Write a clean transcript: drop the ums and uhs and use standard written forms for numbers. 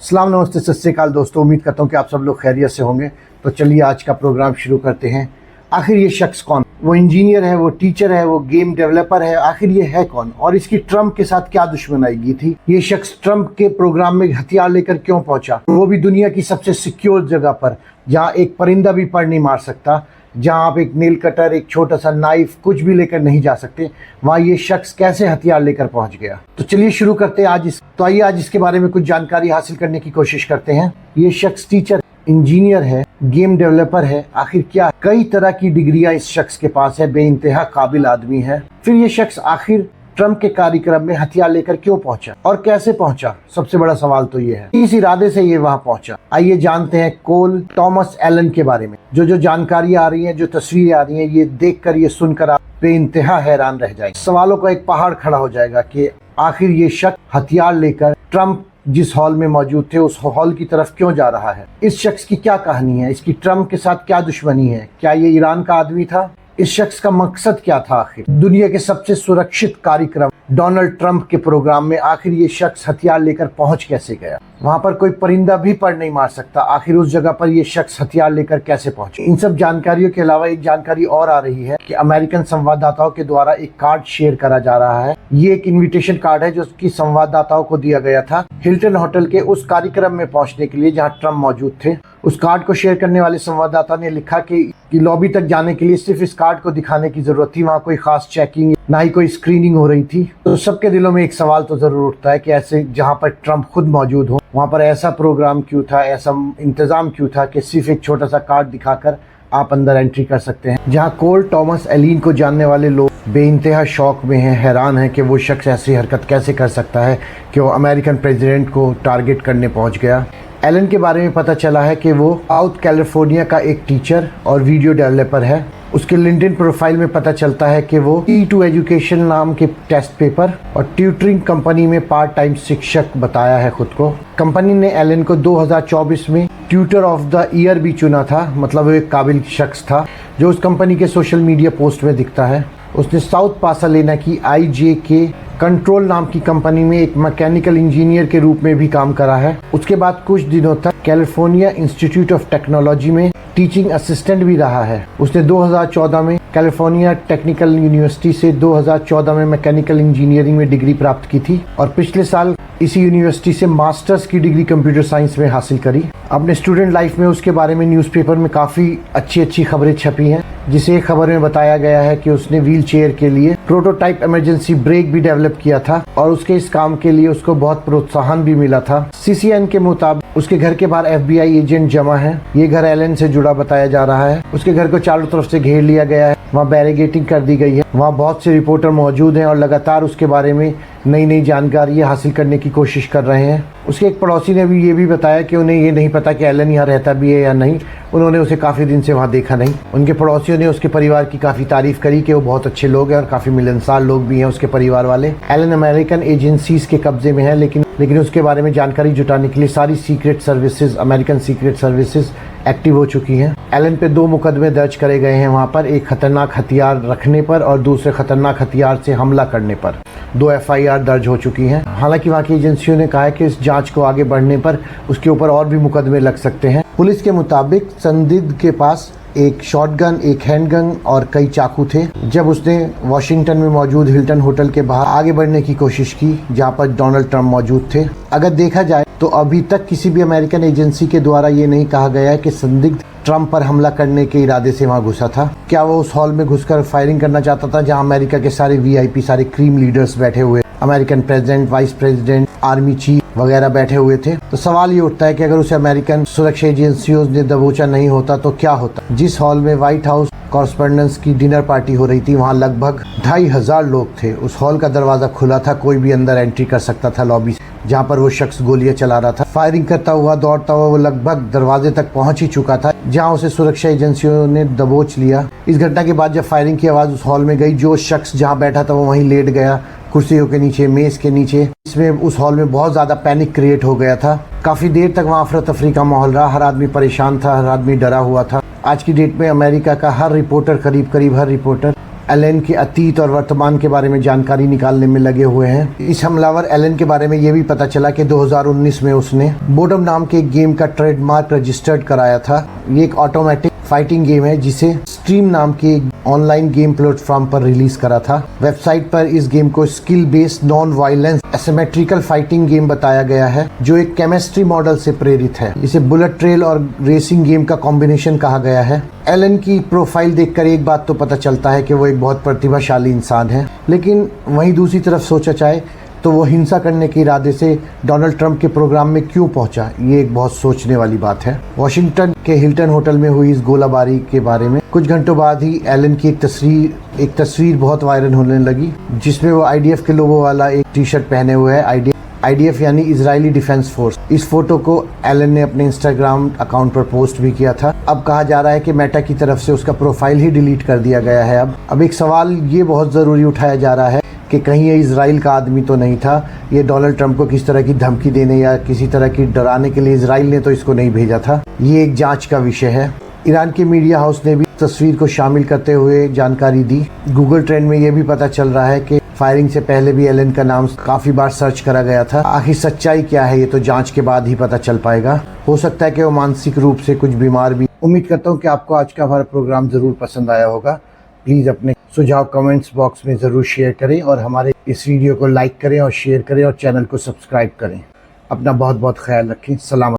सलाम नमस्ते सत श्री अकाल दोस्तों, उम्मीद करता हूँ कि आप सब लोग खैरियत से होंगे। तो चलिए आज का प्रोग्राम शुरू करते हैं। आखिर ये शख्स कौन? वो इंजीनियर है, वो टीचर है, वो गेम डेवलपर है, आखिर ये है कौन? और इसकी ट्रम्प के साथ क्या दुश्मनाई थी? ये शख्स ट्रम्प के प्रोग्राम में हथियार लेकर क्यों पहुंचा? वो भी दुनिया की सबसे सिक्योर जगह पर, जहाँ एक परिंदा भी पर नहीं मार सकता, जहाँ आप एक नेल कटर, एक छोटा सा नाइफ, कुछ भी लेकर नहीं जा सकते, वहाँ ये शख्स कैसे हथियार लेकर पहुंच गया? तो चलिए शुरू करते हैं आइए आज इसके बारे में कुछ जानकारी हासिल करने की कोशिश करते हैं। ये शख्स टीचर, इंजीनियर है, गेम डेवलपर है, आखिर क्या? कई तरह की डिग्रियां इस शख्स के पास है, बेइंतहा काबिल आदमी है। फिर ये शख्स आखिर ट्रम्प के कार्यक्रम में हथियार लेकर क्यों पहुंचा और कैसे पहुंचा? सबसे बड़ा सवाल तो ये है, इस इरादे से ये वहां पहुंचा। आइए जानते हैं कोल थॉमस एलन के बारे में। जो जानकारी आ रही है, जो तस्वीरें आ रही हैं, ये देखकर, ये सुनकर आप बेइंतहा हैरान रह जाएंगे। सवालों का एक पहाड़ खड़ा हो जाएगा कि आखिर ये शख्स हथियार लेकर ट्रम्प जिस हॉल में मौजूद थे उस हॉल की तरफ क्यों जा रहा है? इस शख्स की क्या कहानी है? इसकी ट्रम्प के साथ क्या दुश्मनी है? क्या ये ईरान का आदमी था? इस शख्स का मकसद क्या था? आखिर दुनिया के सबसे सुरक्षित कार्यक्रम डोनाल्ड ट्रंप के प्रोग्राम में आखिर ये शख्स हथियार लेकर पहुंच कैसे गया? वहां पर कोई परिंदा भी पर नहीं मार सकता, आखिर उस जगह पर ये शख्स हथियार लेकर कैसे पहुंचे? इन सब जानकारियों के अलावा एक जानकारी और आ रही है कि अमेरिकन संवाददाताओं के द्वारा एक कार्ड शेयर करा जा रहा है। ये एक इन्विटेशन कार्ड है जो कि संवाददाताओं को दिया गया था हिल्टन होटल के उस कार्यक्रम में पहुंचने के लिए जहां ट्रम्प मौजूद थे। उस कार्ड को शेयर करने वाले संवाददाता ने लिखा कि लॉबी तक जाने के लिए सिर्फ इस कार्ड को दिखाने की जरूरत थी, वहाँ कोई खास चेकिंग ना ही कोई स्क्रीनिंग हो रही थी। तो सबके दिलों में एक सवाल तो जरूर उठता है कि ऐसे जहाँ पर ट्रम्प खुद मौजूद हो, वहाँ पर ऐसा प्रोग्राम क्यों था, ऐसा इंतजाम क्यों था कि सिर्फ एक छोटा सा कार्ड दिखाकर आप अंदर एंट्री कर सकते हैं? जहाँ कोल थॉमस एलिन को जानने वाले लोग बेइंतहा शौक में हैं, हैरान हैं कि वो शख्स ऐसी हरकत कैसे कर सकता है कि वो अमेरिकन प्रेसिडेंट को टारगेट करने पहुंच गया। एलन के बारे में पता चला है कि वो साउथ कैलिफोर्निया का एक टीचर और वीडियो डेवलपर है। उसके लिंक्डइन प्रोफाइल में पता चलता है कि वो E2 एजुकेशन नाम के टेस्ट पेपर और ट्यूटरिंग कंपनी में पार्ट टाइम शिक्षक बताया है खुद को। कंपनी ने एलन को 2024 में ट्यूटर ऑफ द ईयर भी चुना था, मतलब वो एक काबिल शख्स था जो उस कंपनी के सोशल मीडिया पोस्ट में दिखता है। उसने साउथ पासाडेना की IJK कंट्रोल नाम की कंपनी में एक मैकेनिकल इंजीनियर के रूप में भी काम करा है। उसके बाद कुछ दिनों तक कैलिफोर्निया इंस्टीट्यूट ऑफ टेक्नोलॉजी में टीचिंग असिस्टेंट भी रहा है। उसने 2014 में कैलिफोर्निया टेक्निकल यूनिवर्सिटी से 2014 में मैकेनिकल इंजीनियरिंग में डिग्री प्राप्त की थी और पिछले साल इसी यूनिवर्सिटी से मास्टर्स की डिग्री कंप्यूटर साइंस में हासिल करी। अपने स्टूडेंट लाइफ में उसके बारे में न्यूज़पेपर में काफ़ी अच्छी खबरें छपी हैं, जिसे एक खबर में बताया गया है कि उसने व्हील चेयर के लिए प्रोटोटाइप इमरजेंसी ब्रेक भी डेवलप किया था और उसके इस काम के लिए उसको बहुत प्रोत्साहन भी मिला था। CCN के मुताबिक उसके घर के बाहर FBI एजेंट जमा है। ये घर एलन से जुड़ा बताया जा रहा है। उसके घर को चारों तरफ से घेर लिया गया है, वहाँ बैरिकेडिंग कर दी गई है, वहाँ बहुत से रिपोर्टर मौजूद हैं और लगातार उसके बारे में नई जानकारी हासिल करने की कोशिश कर रहे हैं। उसके एक पड़ोसी ने भी ये भी बताया कि उन्हें ये नहीं पता कि एलन यहाँ रहता भी है या नहीं, उन्होंने उसे काफ़ी दिन से वहाँ देखा नहीं। उनके पड़ोसियों ने उसके परिवार की काफ़ी तारीफ करी कि वो बहुत अच्छे लोग हैं और काफ़ी मिलनसार लोग भी हैं उसके परिवार वाले। एलन अमेरिकन एजेंसीज के कब्जे में है, लेकिन उसके बारे में जानकारी जुटाने के लिए सारी secret services, American secret services active हो चुकी हैं। एलन पे 2 मुकदमे दर्ज करे गए हैं वहाँ पर, एक खतरनाक हथियार रखने पर और दूसरे खतरनाक हथियार से हमला करने पर 2 FIR दर्ज हो चुकी हैं। हालांकि वहाँ की एजेंसियों ने कहा है कि इस जांच को आगे बढ़ने पर उसके ऊपर और भी मुकदमे लग सकते हैं। पुलिस के मुताबिक संदिग्ध के पास एक शॉटगन, एक हैंडगन और कई चाकू थे जब उसने वॉशिंगटन में मौजूद हिल्टन होटल के बाहर आगे बढ़ने की कोशिश की जहां पर डोनाल्ड ट्रंप मौजूद थे। अगर देखा जाए तो अभी तक किसी भी अमेरिकन एजेंसी के द्वारा ये नहीं कहा गया है कि संदिग्ध ट्रंप पर हमला करने के इरादे से वहां घुसा था। क्या वो उस हॉल में घुसकर फायरिंग करना चाहता था जहां अमेरिका के सारे VIP, सारे क्रीम लीडर्स बैठे हुए, American president, vice president, army chief वगैरह बैठे हुए थे? तो सवाल ये उठता है कि अगर उसे अमेरिकन सुरक्षा एजेंसियों ने दबोचा नहीं होता तो क्या होता? जिस हॉल में व्हाइट हाउस कॉरेस्पोंडेंट्स की डिनर पार्टी हो रही थी वहाँ लगभग 2500 लोग थे। उस हॉल का दरवाजा खुला था, कोई भी अंदर एंट्री कर सकता था लॉबी से, जहाँ पर वो शख्स गोलियां चला रहा था। फायरिंग करता हुआ, दौड़ता हुआ वो लगभग दरवाजे तक पहुंच ही चुका था जहाँ उसे सुरक्षा एजेंसियों ने दबोच लिया। इस घटना के बाद जब फायरिंग की आवाज़ उस हॉल में गई, जो शख्स जहाँ बैठा था वो वहीं लेट गया, कुर्सियों के नीचे, मेज के नीचे। इसमें उस हॉल में बहुत ज़्यादा पैनिक क्रिएट हो गया था। काफ़ी देर तक वहाँ अफरा तफरी का माहौल रहा, हर आदमी परेशान था, हर आदमी डरा हुआ था। आज की डेट में अमेरिका का हर रिपोर्टर, करीब हर रिपोर्टर एलन के अतीत और वर्तमान के बारे में जानकारी निकालने में लगे हुए हैं। इस हमलावर एलन के बारे में ये भी पता चला कि 2019 में उसने बोडम नाम के गेम का ट्रेडमार्क रजिस्टर्ड कराया था। ये एक ऑटोमेटिक फाइटिंग गेम है जिसे स्ट्रीम नाम के ऑनलाइन गेम प्लेटफॉर्म पर रिलीज करा था। वेबसाइट पर इस गेम को skill based non violence asymmetrical fighting game बताया गया है जो एक केमिस्ट्री मॉडल से प्रेरित है। इसे बुलेट ट्रेल और रेसिंग गेम का कॉम्बिनेशन कहा गया है। एलन की प्रोफाइल देखकर एक बात तो पता चलता है कि वो एक बहुत प्रतिभाशाली इंसान है, लेकिन वहीं दूसरी तरफ सोचा जाए तो वो हिंसा करने के इरादे से डोनाल्ड ट्रंप के प्रोग्राम में क्यों पहुंचा, ये एक बहुत सोचने वाली बात है। वॉशिंगटन के हिल्टन होटल में हुई इस गोलाबारी के बारे में कुछ घंटों बाद ही एलन की एक तस्वीर बहुत वायरल होने लगी जिसमें वो आईडीएफ के लोगों वाला एक टी शर्ट पहने हुए है। आईडीएफ यानी इजरायली डिफेंस फोर्स। इस फोटो को एलन ने अपने इंस्टाग्राम अकाउंट पर पोस्ट भी किया था। अब कहा जा रहा है कि मेटा की तरफ से उसका प्रोफाइल ही डिलीट कर दिया गया है। अब एक सवाल ये बहुत ज़रूरी उठाया जा रहा है कि कहीं ये इजराइल का आदमी तो नहीं था। ये डोनाल्ड ट्रंप को किस तरह की धमकी देने या किसी तरह की डराने के लिए इजराइल ने तो इसको नहीं भेजा था। ये एक जांच का विषय है। ईरान के मीडिया हाउस ने भी तस्वीर को शामिल करते हुए जानकारी दी। गूगल ट्रेंड में ये भी पता चल रहा है कि फायरिंग से पहले भी एलन का नाम काफ़ी बार सर्च करा गया था। आखिर सच्चाई क्या है ये तो जांच के बाद ही पता चल पाएगा। हो सकता है कि वो मानसिक रूप से कुछ बीमार भी। उम्मीद करता हूँ कि आपको आज का हमारा प्रोग्राम ज़रूर पसंद आया होगा। प्लीज़ अपने सुझाव कमेंट्स बॉक्स में ज़रूर शेयर करें और हमारे इस वीडियो को लाइक करें और शेयर करें और चैनल को सब्सक्राइब करें। अपना बहुत बहुत ख्याल रखें। सलाम।